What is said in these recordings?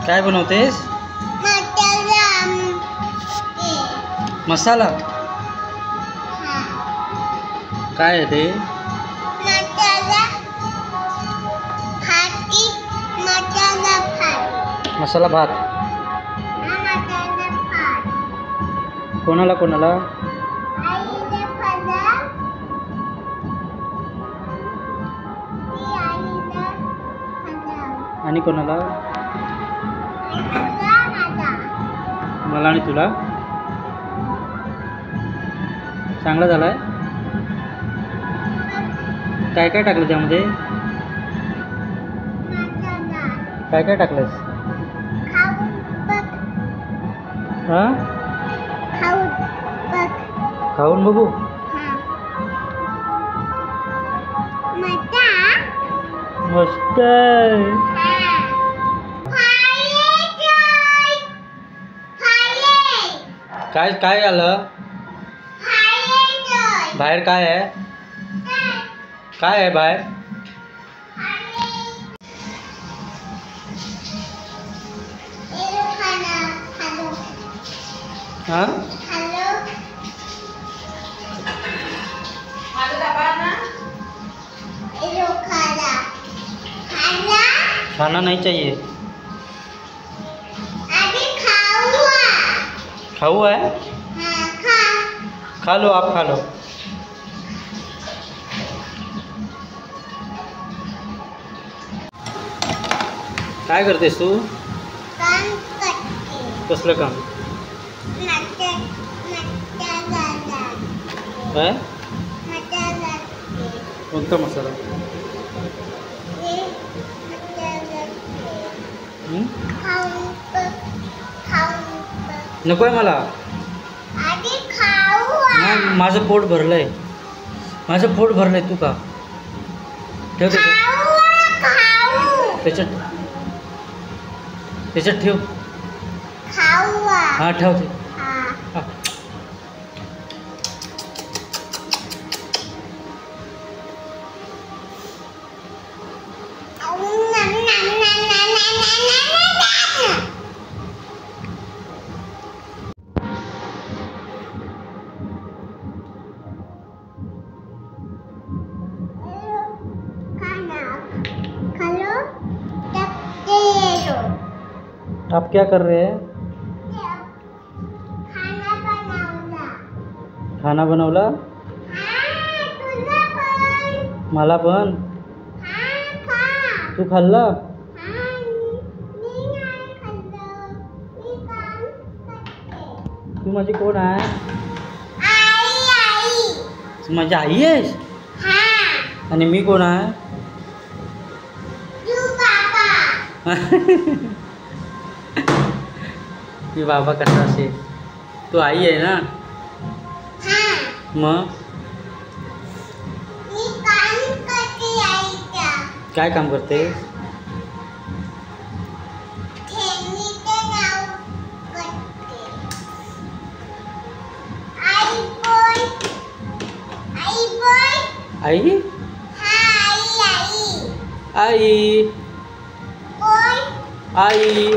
काय बनवतेस? मसाला. काय आहे ते? मसाला भात. कोणाला कोणाला? आणि कोणाला? मला आणि तुला. चांगला झालाय. काय काय टाकलं त्यामध्ये? काय काय टाकलंस? हां, खाऊन बघू. मस्त. काय काय आलं बाहेर? काय आहे? काय आहे बाहेर? हां, खाना नहीं चाहिए. खाऊ है? खा लो, आप खा लो. काय करतेस तू? कसलं काम? काय? कोणता मसाला? नको आहे मला. माझं पोट भरलंय. माझं पोट भरलंय. तू का? ठेव त्याच्यात. त्याच्यात ठेव. हां, ठेवते. आप क्या कर रहे हैं? खाना बनवला. मला पण. तू खाल्ला? तू माझी कोण आहे? तू माझी आई आहेस? आणि मी कोण आहे? मी बाबा कसा असेल? तू आई आहे ना? मग काय काम करते? आई? आई, आई,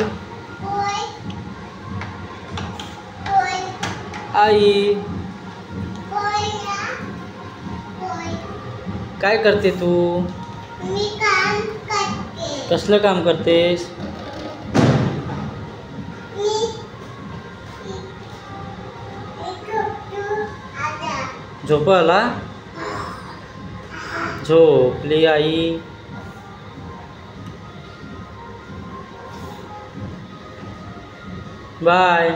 आई. काय करते तू? कसलं काम करतेस? झोपायला? झोपली आई. बाय.